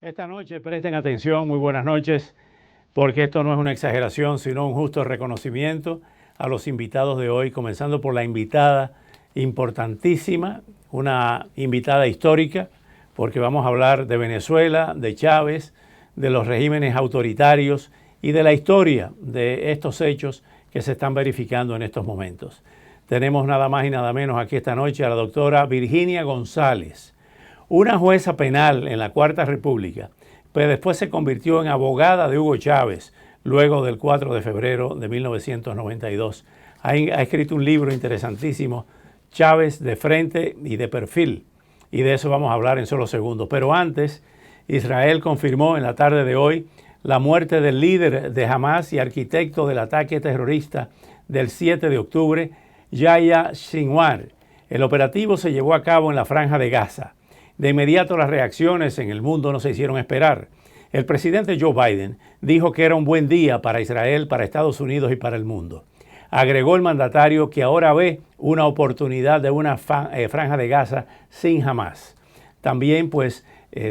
Esta noche presten atención, muy buenas noches, porque esto no es una exageración, sino un justo reconocimiento a los invitados de hoy, comenzando por la invitada importantísima, una invitada histórica, porque vamos a hablar de Venezuela, de Chávez, de los regímenes autoritarios y de la historia de estos hechos que se están verificando en estos momentos. Tenemos nada más y nada menos aquí esta noche a la doctora Virginia González, una jueza penal en la Cuarta República, pero después se convirtió en abogada de Hugo Chávez luego del 4 de febrero de 1992. Ha escrito un libro interesantísimo, Chávez de frente y de perfil, y de eso vamos a hablar en solo segundos. Pero antes, Israel confirmó en la tarde de hoy la muerte del líder de Hamás y arquitecto del ataque terrorista del 7 de octubre, Yahya Sinwar. El operativo se llevó a cabo en la Franja de Gaza. De inmediato las reacciones en el mundo no se hicieron esperar. El presidente Joe Biden dijo que era un buen día para Israel, para Estados Unidos y para el mundo. Agregó el mandatario que ahora ve una oportunidad de una franja de Gaza sin Hamás. También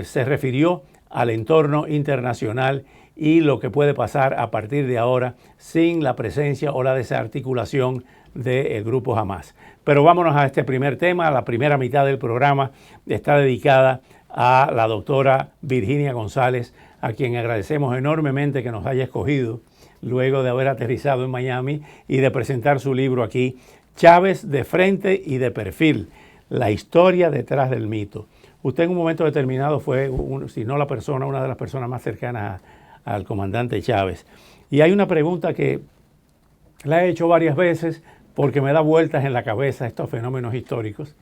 se refirió al entorno internacional y lo que puede pasar a partir de ahora sin la presencia o la desarticulación del grupo Hamás. Pero vámonos a este primer tema. La primera mitad del programa está dedicada a la doctora Virginia González, a quien agradecemos enormemente que nos haya escogido luego de haber aterrizado en Miami y de presentar su libro aquí, Chávez de frente y de perfil, la historia detrás del mito. Usted en un momento determinado fue, si no la persona, una de las personas más cercanas al comandante Chávez. Y hay una pregunta que la he hecho varias veces porque me da vueltas en la cabeza estos fenómenos históricos,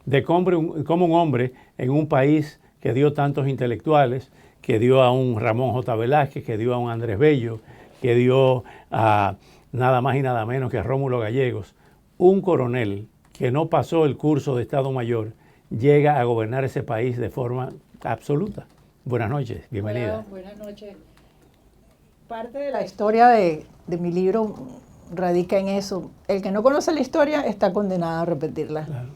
de cómo un hombre en un país que dio tantos intelectuales, que dio a un Ramón J. Velázquez, que dio a un Andrés Bello, que dio a nada más y nada menos que a Rómulo Gallegos, un coronel que no pasó el curso de Estado Mayor, llega a gobernar ese país de forma absoluta. Buenas noches, bienvenida. Hola, buenas noches. Parte de la historia de mi libro radica en eso. El que no conoce la historia está condenado a repetirla. Claro.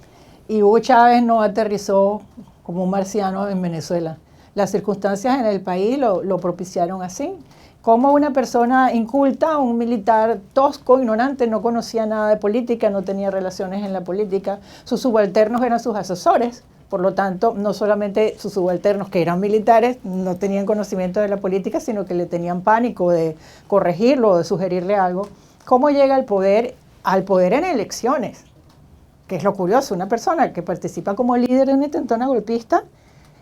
Y Hugo Chávez no aterrizó como un marciano en Venezuela. Las circunstancias en el país lo propiciaron así. Como una persona inculta, un militar tosco, ignorante, no conocía nada de política, no tenía relaciones en la política. Sus subalternos eran sus asesores. Por lo tanto, no solamente sus subalternos, que eran militares, no tenían conocimiento de la política, sino que le tenían pánico de corregirlo o de sugerirle algo. ¿Cómo llega al poder en elecciones? Que es lo curioso, una persona que participa como líder de una intentona golpista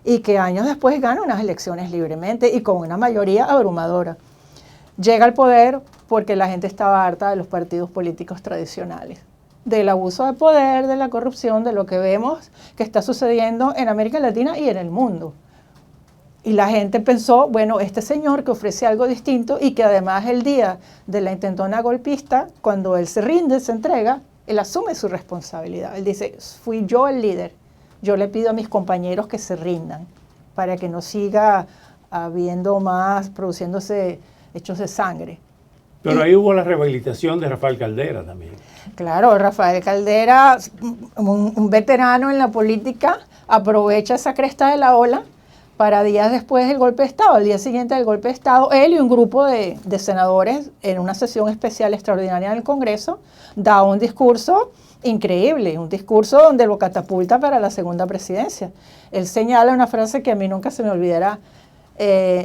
y que años después gana unas elecciones libremente y con una mayoría abrumadora. Llega al poder porque la gente estaba harta de los partidos políticos tradicionales, del abuso de poder, de la corrupción, de lo que vemos que está sucediendo en América Latina y en el mundo. Y la gente pensó, bueno, este señor que ofrece algo distinto y que además el día de la intentona golpista, cuando él se rinde, se entrega, él asume su responsabilidad. Él dice, fui yo el líder. Yo le pido a mis compañeros que se rindan para que no siga habiendo más, produciéndose hechos de sangre. Pero ahí hubo la rehabilitación de Rafael Caldera también. Claro, Rafael Caldera, un veterano en la política, aprovecha esa cresta de la ola para días después del golpe de Estado, al día siguiente del golpe de Estado, él y un grupo de senadores en una sesión especial extraordinaria en el Congreso, da un discurso increíble, un discurso donde lo catapulta para la segunda presidencia. Él señala una frase que a mí nunca se me olvidará.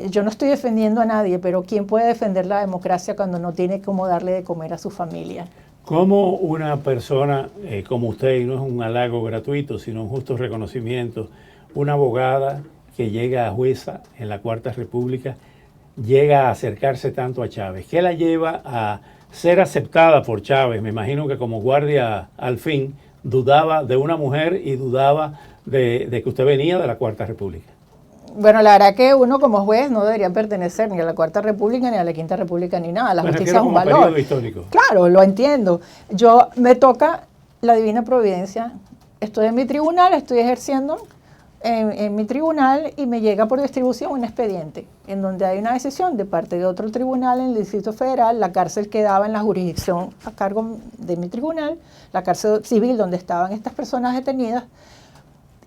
Yo no estoy defendiendo a nadie, pero ¿quién puede defender la democracia cuando no tiene cómo darle de comer a su familia? ¿Cómo una persona como usted, y no es un halago gratuito, sino un justo reconocimiento, una abogada que llega a jueza en la Cuarta República, llega a acercarse tanto a Chávez? ¿Qué la lleva a ser aceptada por Chávez? Me imagino que como guardia al fin dudaba de una mujer y dudaba de que usted venía de la Cuarta República. Bueno, la verdad que uno como juez no debería pertenecer ni a la Cuarta República, ni a la Quinta República, ni nada. La justicia es un valor. Histórico. Claro, lo entiendo. Me toca la divina providencia. Estoy en mi tribunal, estoy ejerciendo en mi tribunal y me llega por distribución un expediente en donde hay una decisión de parte de otro tribunal en el Distrito Federal. La cárcel quedaba en la jurisdicción a cargo de mi tribunal, la cárcel civil donde estaban estas personas detenidas.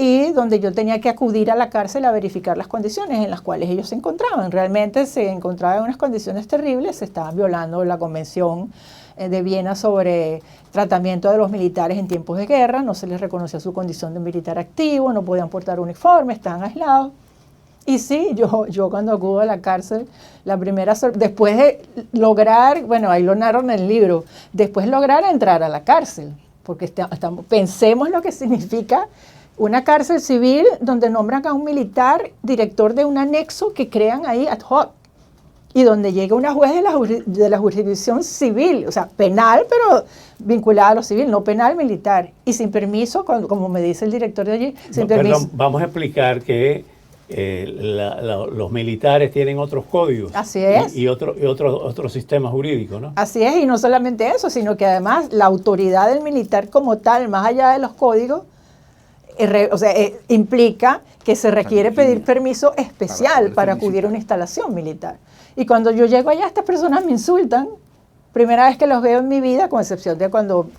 y donde yo tenía que acudir a la cárcel a verificar las condiciones en las cuales ellos se encontraban. Realmente se encontraban en unas condiciones terribles, se estaban violando la Convención de Viena sobre tratamiento de los militares en tiempos de guerra, no se les reconocía su condición de militar activo, no podían portar uniforme, estaban aislados. Y sí, yo cuando acudo a la cárcel, después de lograr, bueno, ahí lo narro en el libro, después lograr entrar a la cárcel, porque pensemos lo que significa una cárcel civil donde nombran a un militar director de un anexo que crean ahí ad hoc y donde llega una juez de la jurisdicción civil, o sea, penal, pero vinculada a lo civil, no penal, militar, y sin permiso, como me dice el director de allí, sin permiso. Perdón, vamos a explicar que los militares tienen otros códigos. Así es. Y otro sistema jurídico, ¿no? Así es, y no solamente eso, sino que además la autoridad del militar como tal, más allá de los códigos, implica que se requiere pedir permiso especial para acudir a una instalación militar. Y cuando yo llego allá, estas personas me insultan. Primera vez que los veo en mi vida, con excepción de cuando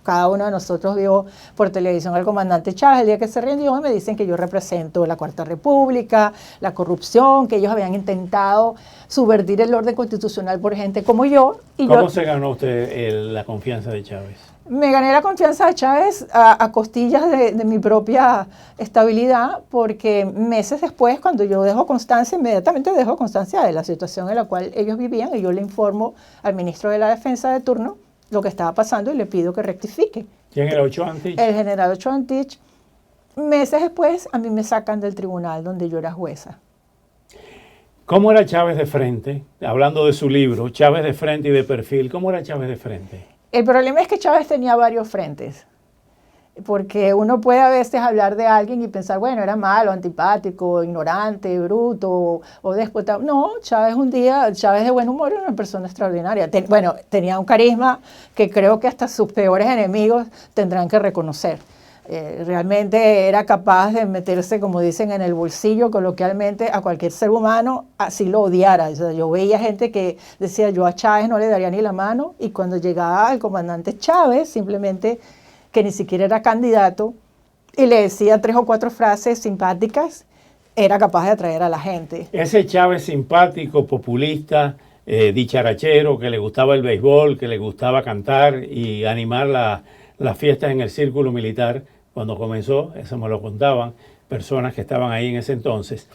cada uno de nosotros vio por televisión al comandante Chávez el día que se rindió, me dicen que yo represento la Cuarta República, la corrupción, que ellos habían intentado subvertir el orden constitucional por gente como yo. ¿Cómo se ganó usted la confianza de Chávez? Me gané la confianza de Chávez a costillas de mi propia estabilidad, porque meses después, cuando yo dejo constancia, inmediatamente dejo constancia de la situación en la cual ellos vivían, y yo le informo al ministro de la Defensa de turno lo que estaba pasando y le pido que rectifique. ¿Quién era Ochoa Antich? El general Ochoa Antich. Meses después, a mí me sacan del tribunal donde yo era jueza. ¿Cómo era Chávez de frente? Hablando de su libro, Chávez de frente y de perfil, ¿cómo era Chávez de frente? El problema es que Chávez tenía varios frentes, porque uno puede a veces hablar de alguien y pensar, bueno, era malo, antipático, ignorante, bruto o déspota. No, Chávez de buen humor, era una persona extraordinaria. Tenía un carisma que creo que hasta sus peores enemigos tendrán que reconocer. Realmente era capaz de meterse, como dicen, en el bolsillo coloquialmente a cualquier ser humano, así lo odiara. O sea, yo veía gente que decía, yo a Chávez no le daría ni la mano, y cuando llegaba el comandante Chávez, simplemente que ni siquiera era candidato, y le decía 3 o 4 frases simpáticas, era capaz de atraer a la gente. Ese Chávez simpático, populista, dicharachero, que le gustaba el béisbol, que le gustaba cantar y animar las fiestas en el círculo militar, cuando comenzó, eso me lo contaban personas que estaban ahí en ese entonces.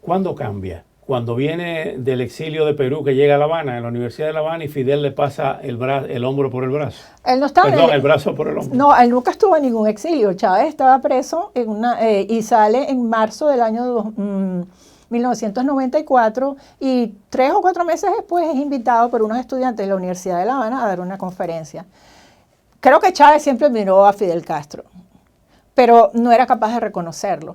¿Cuándo cambia? Cuando viene del exilio de Perú, que llega a La Habana, en la Universidad de La Habana, y Fidel le pasa el hombro por el brazo. Él no estaba el brazo por el hombro. No, él nunca estuvo en ningún exilio. Chávez estaba preso y sale en marzo del año 1994, y 3 o 4 meses después es invitado por unos estudiantes de la Universidad de La Habana a dar una conferencia. Creo que Chávez siempre miró a Fidel Castro, pero no era capaz de reconocerlo,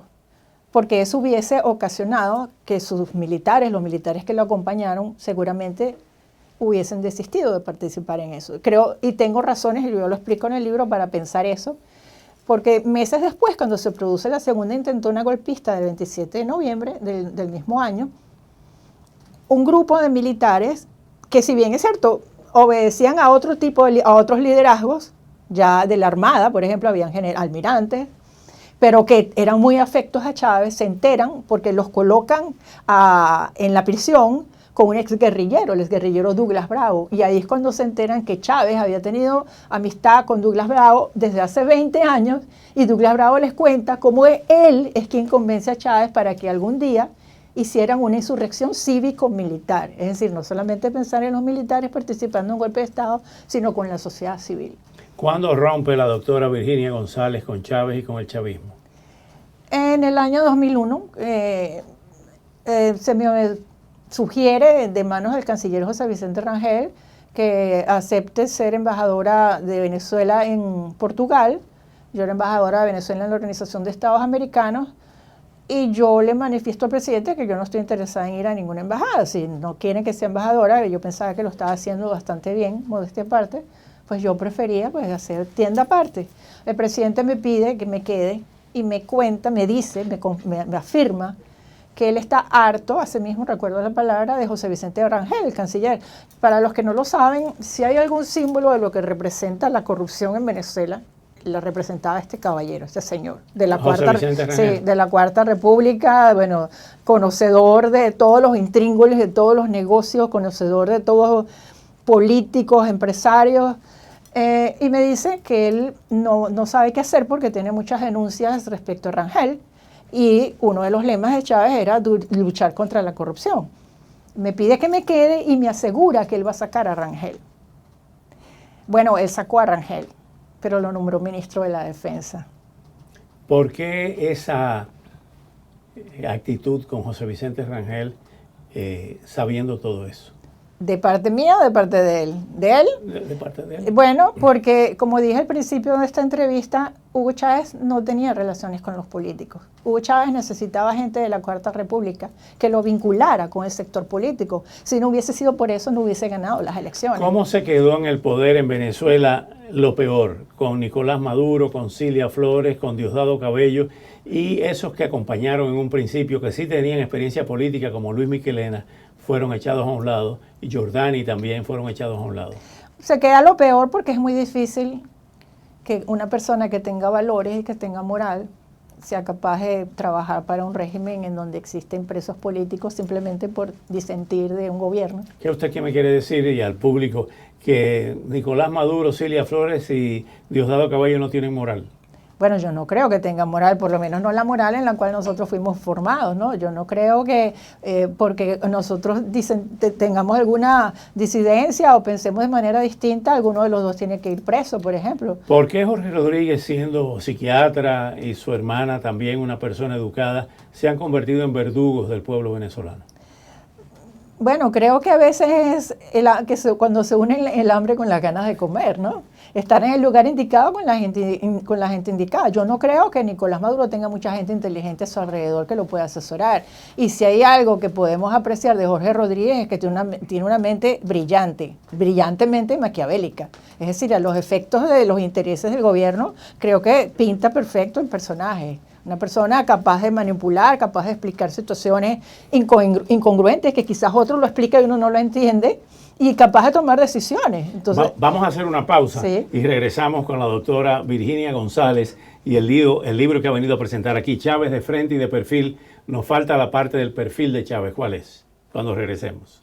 porque eso hubiese ocasionado que sus militares, los militares que lo acompañaron, seguramente hubiesen desistido de participar en eso. Creo, y tengo razones, y yo lo explico en el libro, para pensar eso, porque meses después, cuando se produce la segunda intentona golpista del 27 de noviembre del mismo año, un grupo de militares, que si bien es cierto, obedecían a otros liderazgos, ya de la Armada, por ejemplo, habían almirantes, pero que eran muy afectos a Chávez, se enteran porque los colocan en la prisión con un exguerrillero, el exguerrillero Douglas Bravo, y ahí es cuando se enteran que Chávez había tenido amistad con Douglas Bravo desde hace 20 años, y Douglas Bravo les cuenta cómo él es quien convence a Chávez para que algún día hicieran una insurrección cívico-militar, es decir, no solamente pensar en los militares participando en un golpe de Estado, sino con la sociedad civil. ¿Cuándo rompe la doctora Virginia González con Chávez y con el chavismo? En el año 2001 se me sugiere de manos del canciller José Vicente Rangel que acepte ser embajadora de Venezuela en Portugal. Yo era embajadora de Venezuela en la Organización de Estados Americanos, y yo le manifiesto al presidente que yo no estoy interesada en ir a ninguna embajada. Si no quieren que sea embajadora, yo pensaba que lo estaba haciendo bastante bien, modestia aparte, pues yo prefería hacer tienda aparte. El presidente me pide que me quede y me cuenta, me dice, me afirma que él está harto, así mismo recuerdo la palabra, de José Vicente Rangel, el canciller. Para los que no lo saben, si hay algún símbolo de lo que representa la corrupción en Venezuela, la representaba este caballero, este señor, de la José cuarta, Vicente Rangel. sí, de la Cuarta República, bueno, conocedor de todos los intríngulis, de todos los negocios, conocedor de todos los políticos, empresarios, y me dice que él no sabe qué hacer porque tiene muchas denuncias respecto a Rangel, y uno de los lemas de Chávez era luchar contra la corrupción. Me pide que me quede y me asegura que él va a sacar a Rangel. Bueno, él sacó a Rangel, pero lo nombró ministro de la Defensa. ¿Por qué esa actitud con José Vicente Rangel sabiendo todo eso? ¿De parte mía o de parte de él? ¿De él? De parte de él. Bueno, porque como dije al principio de esta entrevista, Hugo Chávez no tenía relaciones con los políticos. Hugo Chávez necesitaba gente de la Cuarta República que lo vinculara con el sector político. Si no hubiese sido por eso, no hubiese ganado las elecciones. ¿Cómo se quedó en el poder en Venezuela lo peor? Con Nicolás Maduro, con Cilia Flores, con Diosdado Cabello y esos que acompañaron en un principio, que sí tenían experiencia política, como Luis Michelena, fueron echados a un lado, y Giordani también fueron echados a un lado. Se queda lo peor porque es muy difícil que una persona que tenga valores y que tenga moral sea capaz de trabajar para un régimen en donde existen presos políticos simplemente por disentir de un gobierno. ¿Qué usted qué me quiere decir y al público? Que Nicolás Maduro, Cilia Flores y Diosdado Cabello no tienen moral. Bueno, yo no creo que tengan moral, por lo menos no la moral en la cual nosotros fuimos formados, ¿no? Yo no creo que porque nosotros tengamos alguna disidencia o pensemos de manera distinta, alguno de los dos tiene que ir preso, por ejemplo. ¿Por qué Jorge Rodríguez, siendo psiquiatra y su hermana también una persona educada, se han convertido en verdugos del pueblo venezolano? Bueno, creo que a veces es cuando se une el hambre con las ganas de comer, ¿no? Estar en el lugar indicado con la gente indicada. Yo no creo que Nicolás Maduro tenga mucha gente inteligente a su alrededor que lo pueda asesorar. Y si hay algo que podemos apreciar de Jorge Rodríguez es que tiene una mente brillante, brillantemente maquiavélica. Es decir, a los efectos de los intereses del gobierno, creo que pinta perfecto el personaje. Una persona capaz de manipular, capaz de explicar situaciones incongruentes que quizás otro lo explica y uno no lo entiende, y capaz de tomar decisiones. Entonces, vamos a hacer una pausa, sí, y regresamos con la doctora Virginia González y el libro que ha venido a presentar aquí, Chávez de frente y de perfil. Nos falta la parte del perfil de Chávez. ¿Cuál es? Cuando regresemos.